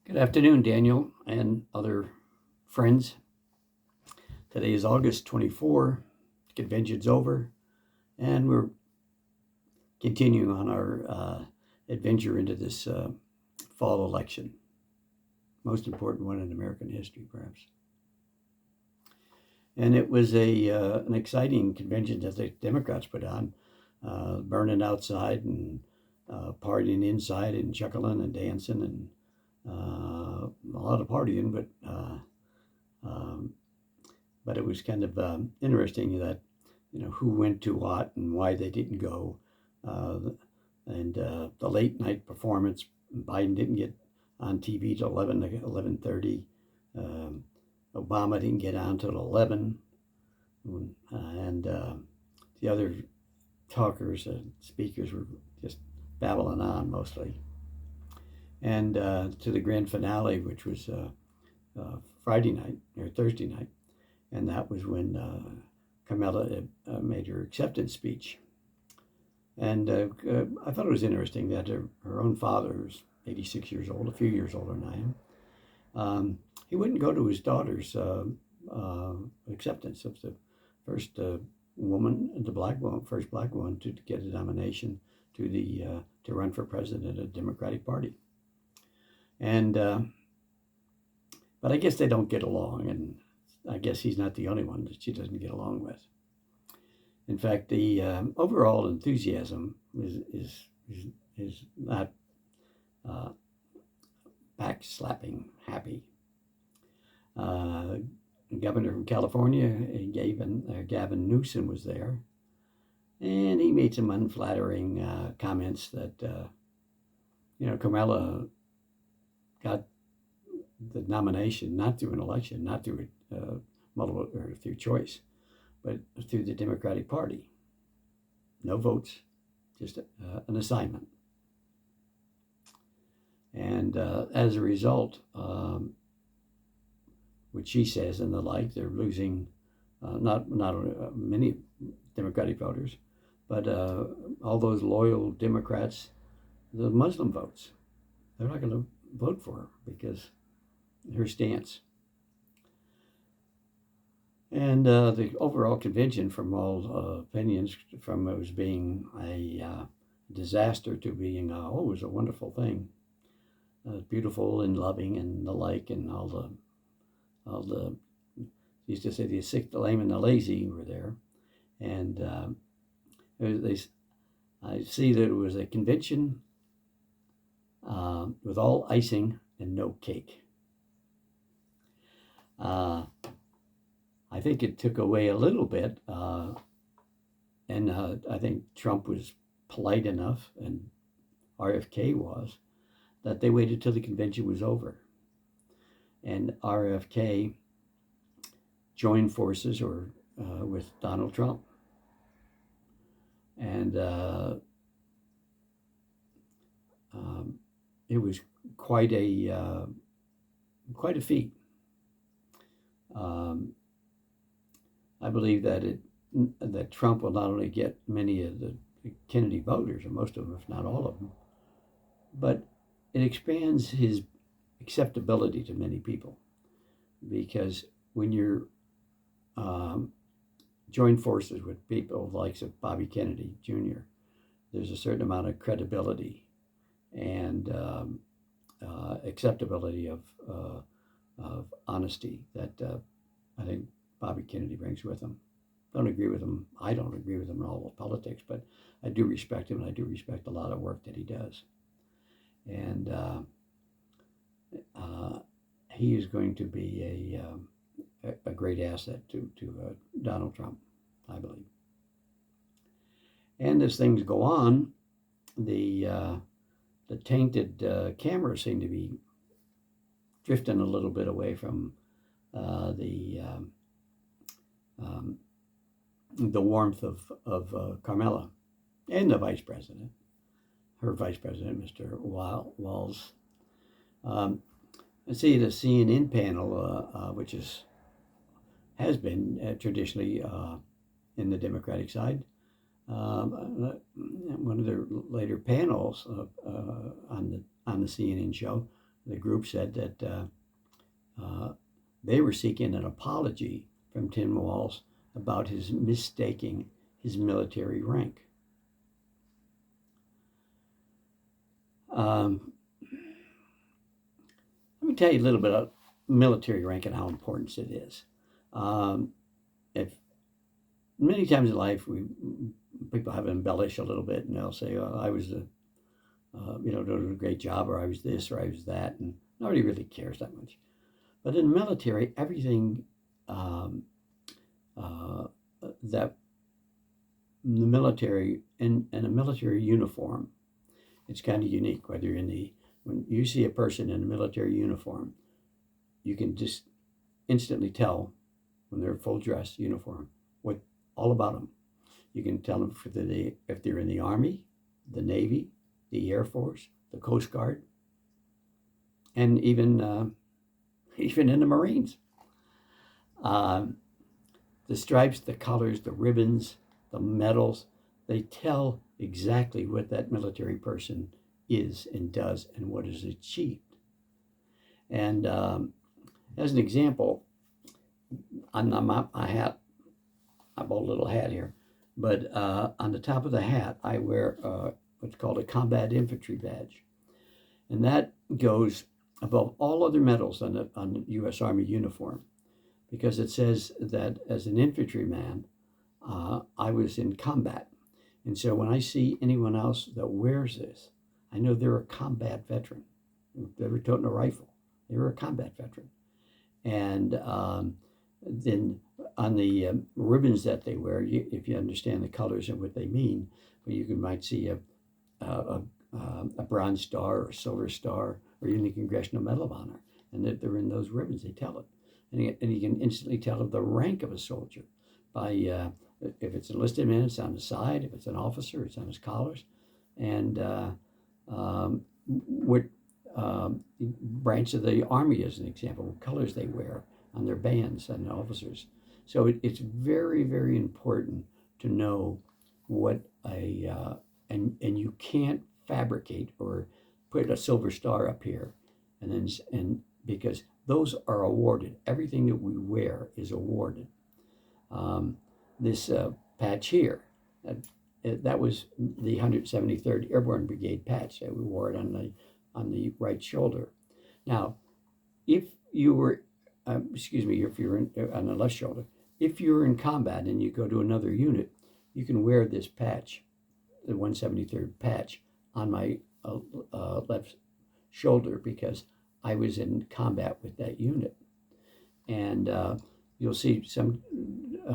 Good afternoon, Daniel and other friends. Today is August 24. The convention's over, and we're continuing on our adventure into this fall election. Most important one in American history, perhaps. And it was an exciting convention that the Democrats put on, burning outside and partying inside and chuckling and dancing and a lot of partying, but it was kind of interesting that who went to what and why they didn't go, and the late night performance. Biden didn't get on TV till 11:30. Obama didn't get on till 11, and the other talkers and speakers were just babbling on mostly. And to the grand finale, which was Friday night or Thursday night, and that was when Kamala made her acceptance speech. And I thought it was interesting that her own father, who's 86 years old, a few years older than I am, he wouldn't go to his daughter's acceptance of the first woman, first black woman to get a nomination to run for president of the Democratic Party. And but I guess they don't get along, and I guess he's not the only one that she doesn't get along with. In fact, the overall enthusiasm is not backslapping happy. Governor from California, Gavin Newsom, was there, and he made some unflattering comments that Kamala got the nomination not through an election, not through multiple or through choice, but through the Democratic Party. No votes, just an assignment. And as a result, which she says and the like, they're losing not many Democratic voters, but all those loyal Democrats, the Muslim votes. They're not going to vote for her because her stance. And the overall convention, from all opinions, from it was being a disaster to being it was a wonderful thing, beautiful and loving and the like, and all the used to say the sick, the lame, and the lazy were there, and I see that it was a convention with all icing and no cake. I think it took away a little bit, and I think Trump was polite enough, and RFK was, that they waited till the convention was over. And RFK joined forces with Donald Trump. And it was quite a feat. I believe that Trump will not only get many of the Kennedy voters, or most of them, if not all of them, but it expands his acceptability to many people. Because when you're join forces with people like Bobby Kennedy Jr., there's a certain amount of credibility and acceptability of honesty that I think Bobby Kennedy brings with him. Don't agree with him. I don't agree with him in all of politics, but I do respect him, and I do respect a lot of work that he does. And he is going to be a great asset to Donald Trump, I believe. And as things go on, the tainted cameras seem to be drifting a little bit away from the warmth of Carmela and the vice president, her vice president, Mr. Walz. I see the CNN panel, which has been traditionally in the Democratic side. One of their later panels on the CNN show the group said that they were seeking an apology from Tim Walz about his mistaking his military rank. Let me tell you a little bit about military rank and how important it is. If many times in life people have embellished a little bit, and they'll say, "Oh, I was doing a great job," or "I was this," or "I was that," and nobody really cares that much. But in the military, everything that the military in a military uniform, it's kind of unique. Whether when you see a person in a military uniform, you can just instantly tell when they're full dress uniform what all about them. You can tell them if they're in the Army, the Navy, the Air Force, the Coast Guard, and even in the Marines. The stripes, the colors, the ribbons, the medals, they tell exactly what that military person is and does and what is achieved. And as an example, on my hat, I bought a little hat here, but on the top of the hat, I wear what's called a combat infantry badge. And that goes above all other medals on the U.S. Army uniform, because it says that as an infantryman, I was in combat. And so when I see anyone else that wears this, I know they're a combat veteran. They were toting a rifle. They were a combat veteran. And then on the ribbons that they wear, if you understand the colors and what they mean, might see a Bronze Star or a Silver Star or even the Congressional Medal of Honor. And that they're in those ribbons, they tell it. And you can instantly tell the rank of a soldier by if it's an enlisted man, it's on the side. If it's an officer, it's on his collars. And what branch of the Army, as an example, what colors they wear on their bands and officers. So it's very, very important to know what and you can't fabricate or put a Silver Star up here, and because those are awarded. Everything that we wear is awarded. This patch here, that was the 173rd Airborne Brigade patch that we wore it on the right shoulder. Now, if you were, if you're on the left shoulder, if you're in combat and you go to another unit, you can wear this patch, the 173rd patch, on my left shoulder because I was in combat with that unit. And you'll see some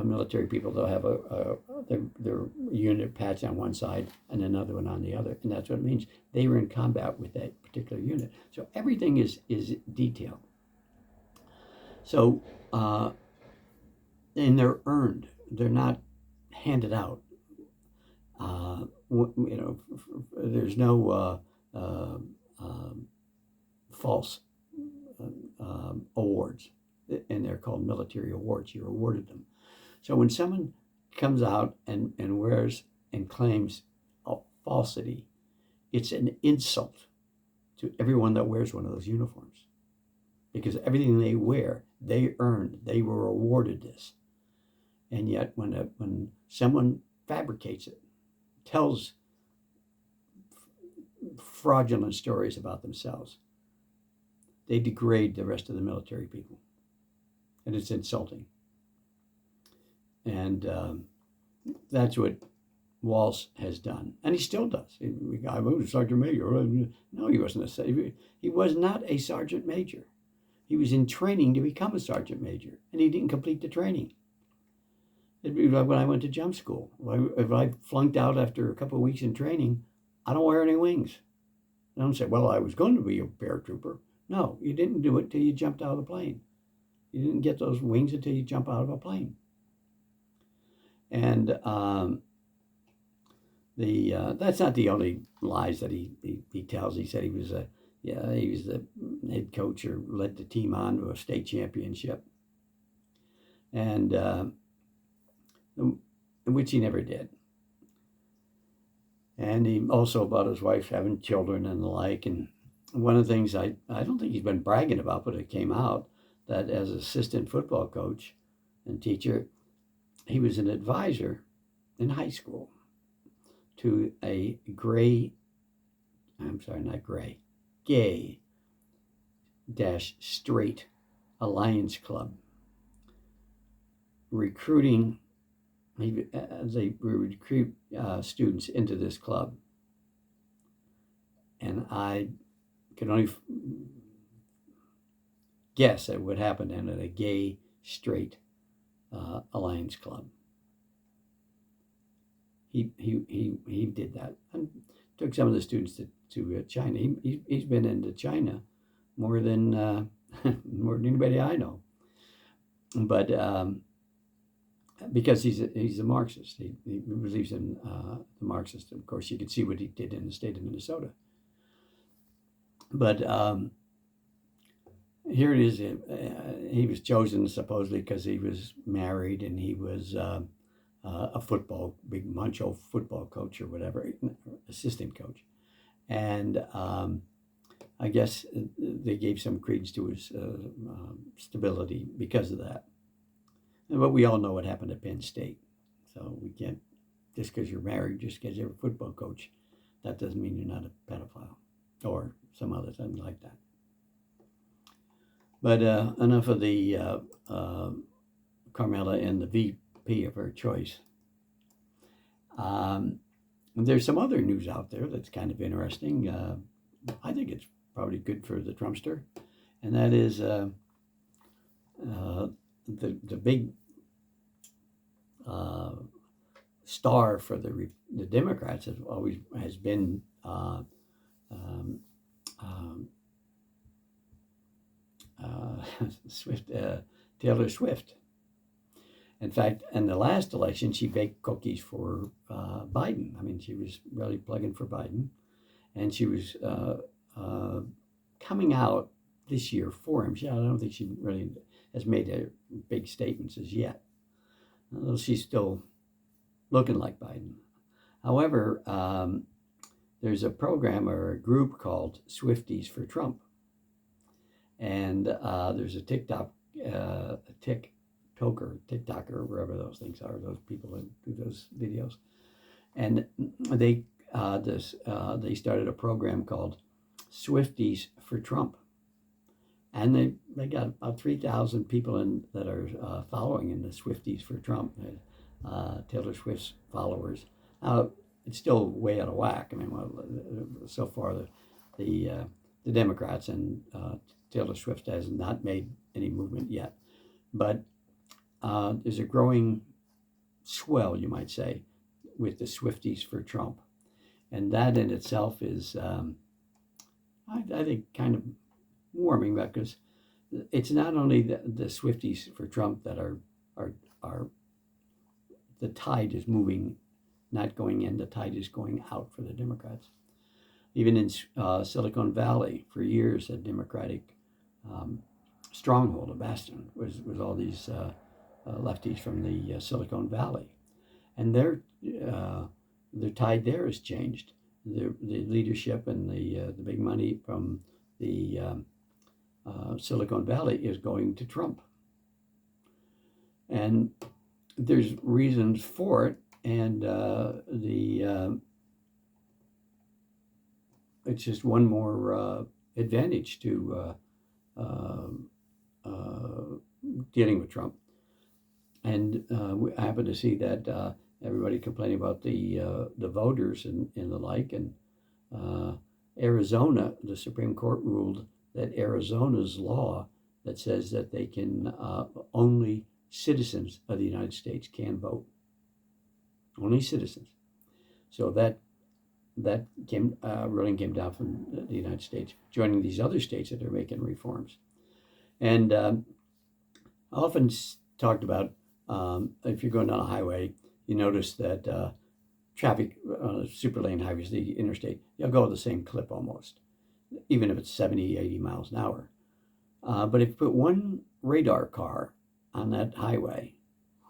military people, they'll have their unit patch on one side and another one on the other. And that's what it means. They were in combat with that particular unit. So everything is detailed. So, and they're earned. They're not handed out. There's no false awards, and they're called military awards. You're awarded them. So when someone comes out and wears and claims falsity, it's an insult to everyone that wears one of those uniforms, because everything they wear, they earned, they were awarded this. And yet when someone fabricates it, tells fraudulent stories about themselves, they degrade the rest of the military people. And it's insulting. And that's what Walz has done. And he still does. I was a sergeant major. No, he wasn't he was not a sergeant major. He was in training to become a sergeant major, and he didn't complete the training. It'd be like when I went to jump school. If I flunked out after a couple of weeks in training, I don't wear any wings. I don't say, well, I was going to be a paratrooper. No, you didn't do it till you jumped out of the plane. You didn't get those wings until you jump out of a plane. And that's not the only lies that he tells. He said he was the head coach or led the team on to a state championship, and which he never did. And he also about his wife having children and the like, and one of the things I don't think he's been bragging about, but it came out that as assistant football coach and teacher, he was an advisor in high school to a gay dash straight alliance club, recruiting. They recruit students into this club, and I can only guess at what happened at a gay straight alliance club. He did that and took some of the students to China. He's been into China more than more than anybody I know, but because he's a Marxist, he believes in the Marxist. Of course, you can see what he did in the state of Minnesota. But here it is. He was chosen supposedly because he was married and he was a big macho football coach or whatever, assistant coach. And I guess they gave some credence to his stability because of that. But we all know what happened at Penn State. So we can't, just because you're married, just because you're a football coach, that doesn't mean you're not a pedophile or some other thing like that. But enough of the Carmela and the VP of her choice. There's some other news out there that's kind of interesting. I think it's probably good for the Trumpster, and that is the big star for the Democrats has been Taylor Swift. In fact, in the last election, she baked cookies for Biden. I mean, she was really plugging for Biden, and she was coming out this year for him. I don't think she really has made a big statements as yet, although she's still looking like Biden. However, there's a program or a group called Swifties for Trump, and there's a TikToker, wherever those things are, those people that do those videos, and they started a program called Swifties for Trump, and they got about 3,000 people that are following in the Swifties for Trump, Taylor Swift's followers. Now it's still way out of whack. I mean, so far the Democrats and Taylor Swift has not made any movement yet, but there's a growing swell, you might say, with the Swifties for Trump, and that in itself is, I think, kind of warming, because it's not only the Swifties for Trump that are the tide is moving, not going in, the tide is going out for the Democrats. Even in Silicon Valley, for years, a Democratic stronghold, a bastion, was all these lefties from the Silicon Valley, and their tide there has changed. The leadership and the big money from the Silicon Valley is going to Trump, and there's reasons for it, and it's just one more advantage to dealing with Trump. And we happen to see that everybody complaining about the voters and the like. And Arizona, the Supreme Court ruled that Arizona's law that says that they can only citizens of the United States can vote. Only citizens. So that ruling came down from the United States, joining these other states that are making reforms. And I often talked about, if you're going down a highway, you notice that traffic on super lane highways, the interstate, you'll go at the same clip almost, even if it's 70, 80 miles an hour. But if you put one radar car on that highway,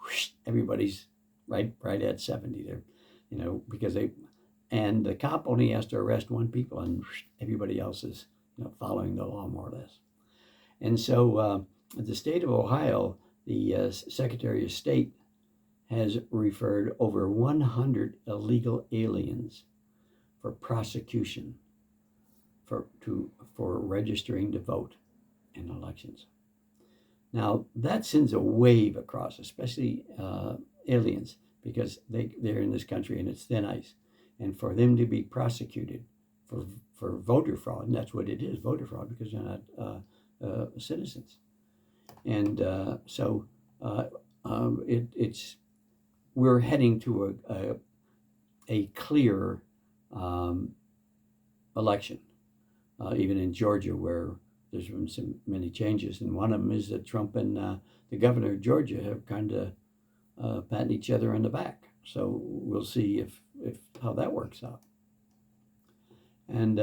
whoosh, everybody's right at 70 there, because and the cop only has to arrest one people, and whoosh, everybody else is following the law more or less. And so the state of Ohio, the Secretary of State has referred over 100 illegal aliens for prosecution for registering to vote in elections. Now that sends a wave across, especially aliens, because they're in this country and it's thin ice, and for them to be prosecuted for voter fraud, and that's what it is, voter fraud, because they're not citizens, and so we're heading to a clear election, even in Georgia, where there's been many changes, and one of them is that Trump and the governor of Georgia have kind of patting each other on the back. So we'll see if how that works out. And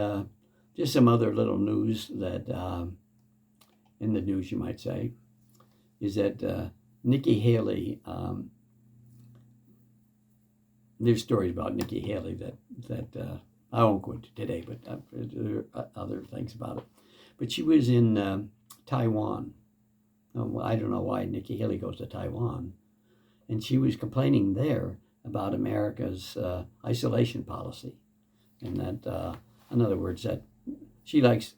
just some other little news that in the news, you might say, is that Nikki Haley. There's stories about Nikki Haley that I won't go into today, but there are other things about it. But she was in Taiwan. I don't know why Nikki Haley goes to Taiwan. And she was complaining there about America's isolation policy. And that, in other words, that she likes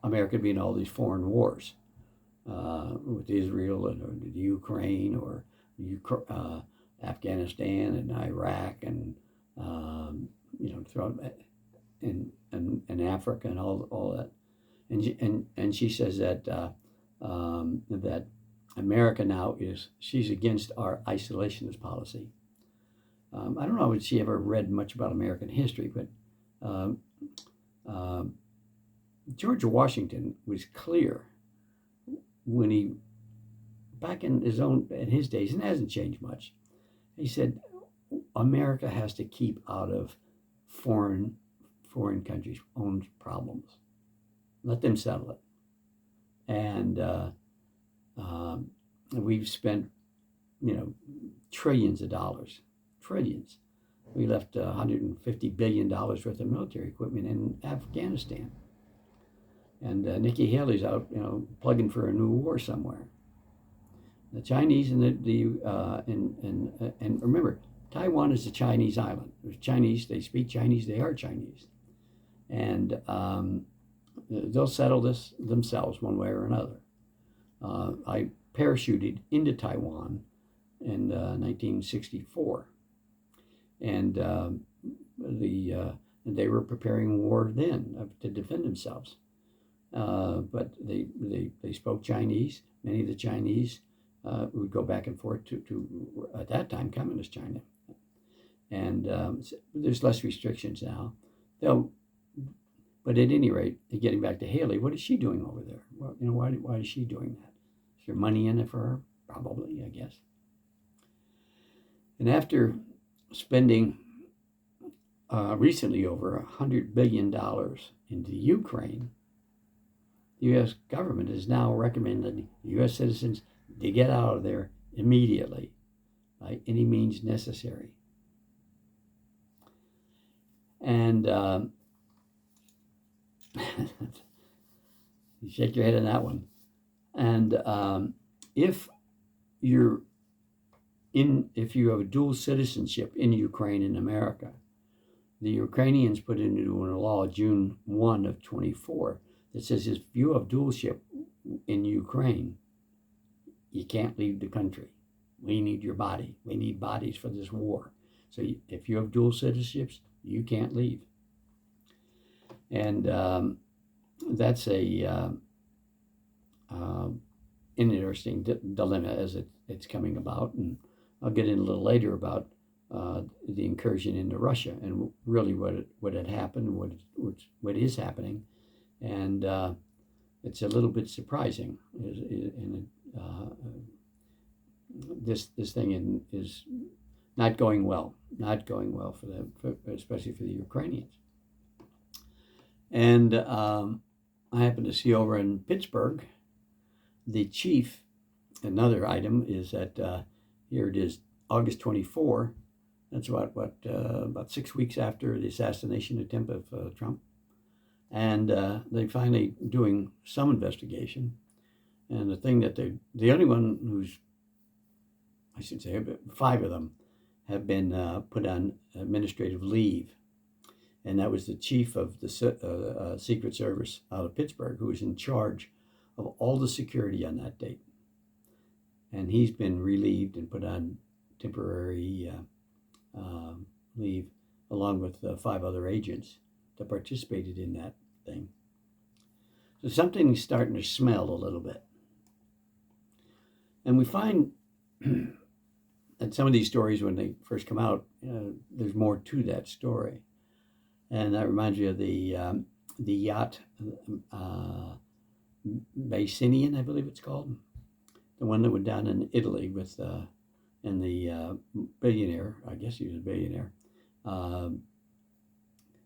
America to be in all these foreign wars with Israel and the Ukraine or Afghanistan and Iraq and throughout in Africa and all that. And she says that that America now she's against our isolationist policy. I don't know if she ever read much about American history, but George Washington was clear when he, back in his days, and it hasn't changed much. He said America has to keep out of foreign countries' own problems. Let them settle it. And we've spent, trillions of dollars, trillions. We left $150 billion worth of military equipment in Afghanistan. And Nikki Haley's out, plugging for a new war somewhere. The Chinese and and remember, Taiwan is a Chinese island. There's Chinese, they speak Chinese, they are Chinese. And they'll settle this themselves one way or another. I parachuted into Taiwan in 1964. And they were preparing war then to defend themselves. But they spoke Chinese. Many of the Chinese would go back and forth to at that time, communist China. And there's less restrictions now. But at any rate, getting back to Haley, what is she doing over there? Well, why is she doing that? Is there money in it for her? Probably, I guess. And after spending recently over $100 billion into Ukraine, the U.S. government is now recommending U.S. citizens to get out of there immediately by any means necessary. And you shake your head on that one. And if you have a dual citizenship in Ukraine and America, the Ukrainians put into a law June 1 of 24 that says if you have dualship in Ukraine, you can't leave the country. We need your body. We need bodies for this war. So if you have dual citizenships, you can't leave. And that's an interesting dilemma as it's coming about. And I'll get in a little later about the incursion into Russia and really what had happened, what is happening. And it's a little bit surprising. This thing is not going well for them, especially for the Ukrainians. And I happened to see over in Pittsburgh, the chief. Another item is that here it is, August 24. That's about 6 weeks after the assassination attempt of Trump. And they finally doing some investigation. And the only one who's, I should say, 5 of them have been put on administrative leave. And that was the chief of the Secret Service out of Pittsburgh, who was in charge of all the security on that date. And he's been relieved and put on temporary leave, along with 5 other agents that participated in that thing. So something's starting to smell a little bit. And we find that some of these stories, when they first come out, there's more to that story. And that reminds me of the yacht, Bassinian, I believe it's called. The one that went down in Italy with, and the billionaire, I guess he was a billionaire.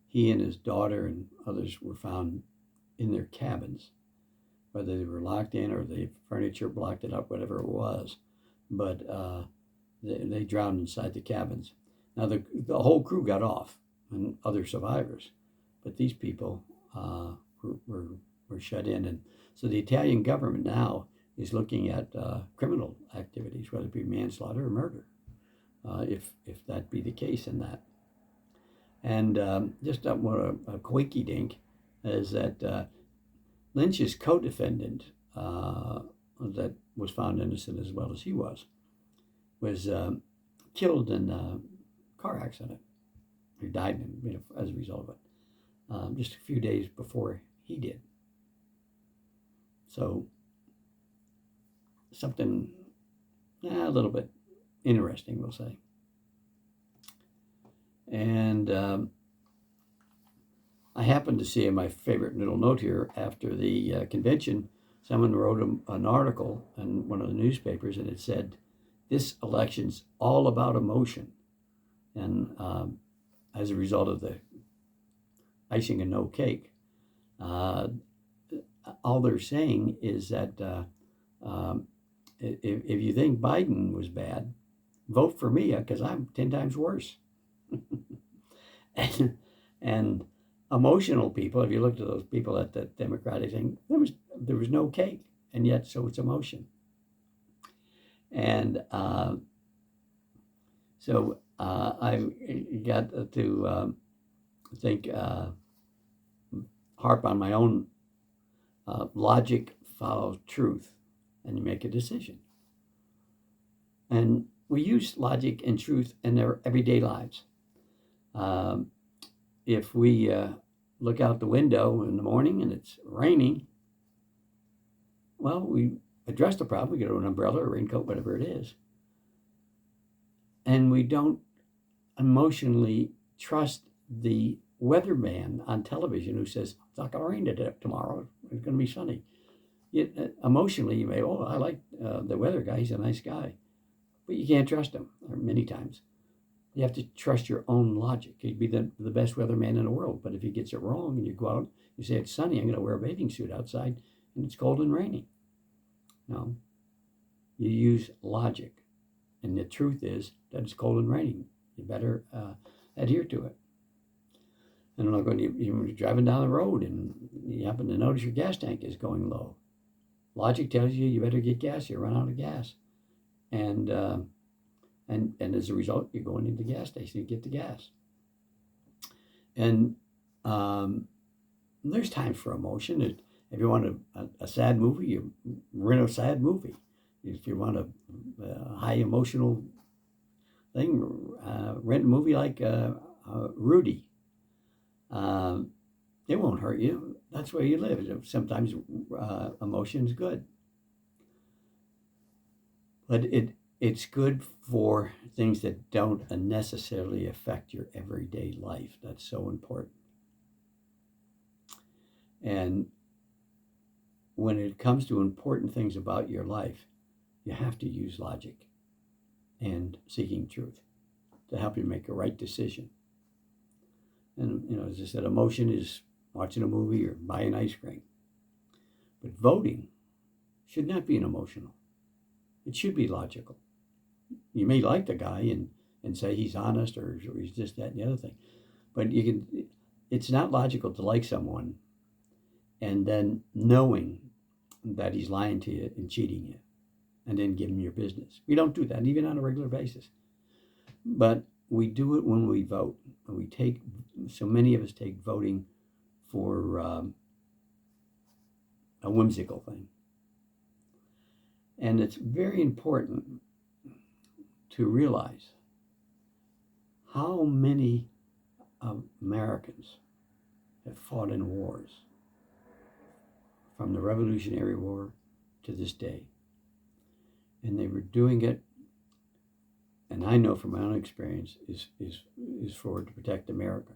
He and his daughter and others were found in their cabins, whether they were locked in or the furniture blocked it up, whatever it was. But they drowned inside the cabins. Now the whole crew got off, and other survivors, but these people were shut in. And so the Italian government now is looking at criminal activities, whether it be manslaughter or murder, if that be the case in that. And just what a quinky dink is that Lynch's co-defendant, that was found innocent as well as he was killed in a car accident. He died as a result of it, just a few days before he did. So something a little bit interesting, we'll say. And I happened to see in my favorite little note here, after the convention, someone wrote an article in one of the newspapers, and it said, "This election's all about emotion." And as a result of the icing and no cake, all they're saying is that if you think Biden was bad, vote for me, because I'm 10 times worse. and emotional people, if you look at those people at the Democratic thing, there was no cake, and yet so it's emotion. And so I've got to think, harp on my own logic follows truth, and you make a decision. And we use logic and truth in our everyday lives. If we look out the window in the morning and it's raining, well, we address the problem. We get an umbrella or raincoat, whatever it is. And we don't emotionally trust the weatherman on television who says, "It's not going to rain tomorrow. It's going to be sunny." Emotionally, you may, I like the weather guy. He's a nice guy. But you can't trust him many times. You have to trust your own logic. He'd be the best weatherman in the world, but if he gets it wrong and you go out, you say it's sunny, I'm going to wear a bathing suit outside, and it's cold and raining. No, you use logic, and the truth is that it's cold and raining. You better adhere to it. And like when you're driving down the road and you happen to notice your gas tank is going low, logic tells you better get gas. You run out of gas, and as a result, you're going into the gas station to get the gas. And there's times for emotion. If you want a sad movie, you rent a sad movie. If you want a high emotional thing, rent a movie like Rudy. It won't hurt you. That's where you live. Sometimes emotion's good. But it's good for things that don't necessarily affect your everyday life. That's so important. And when it comes to important things about your life, you have to use logic and seeking truth to help you make a right decision. And, as I said, emotion is watching a movie or buying ice cream. But voting should not be an emotional. It should be logical. You may like the guy and say he's honest or he's this, that, and the other thing. But it's not logical to like someone and then knowing that he's lying to you and cheating you, and then give him your business. We don't do that even on a regular basis, but we do it when we vote. We take so many of us take voting for a whimsical thing, and it's very important to realize how many Americans have fought in wars from the Revolutionary War to this day. And they were doing it, and I know from my own experience, is for to protect America.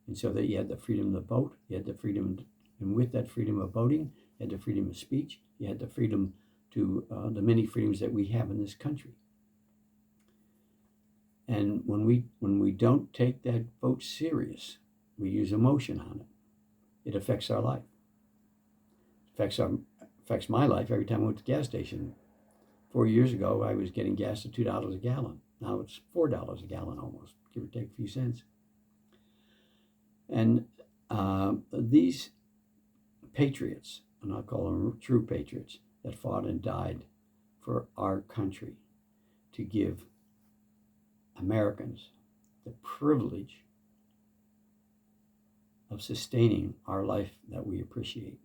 And so that you had the freedom to vote, you had the freedom, and with that freedom of voting, you had the freedom of speech, you had the freedom to the many freedoms that we have in this country. And when we don't take that vote serious, we use emotion on it. It affects our life. It affects my life every time I went to the gas station. 4 years ago, I was getting gas at $2 a gallon. Now it's $4 a gallon almost, give or take a few cents. And these patriots, and I'll call them true patriots, that fought and died for our country to give Americans the privilege of sustaining our life that we appreciate.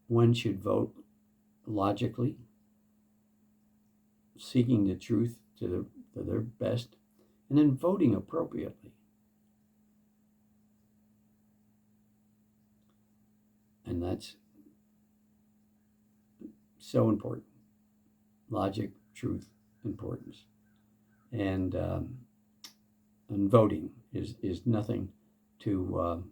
One should vote logically, seeking the truth to their best, and then voting appropriately. And that's so important. Logic, truth, importance. And voting is nothing to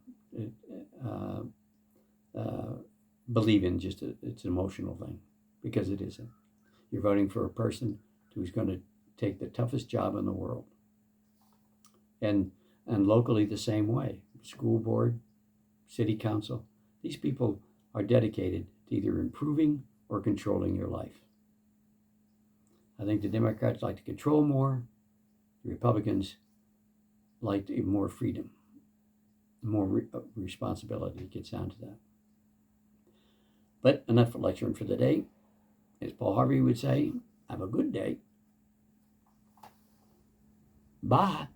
believe in. Just it's an emotional thing, because it isn't. You're voting for a person who's going to take the toughest job in the world, and locally the same way. School board, city council, these people are dedicated to either improving or controlling your life. I think the Democrats like to control more. The Republicans like more freedom, more responsibility. It gets down to that. But enough lecturing for the day. As Paul Harvey would say, have a good day. Bye.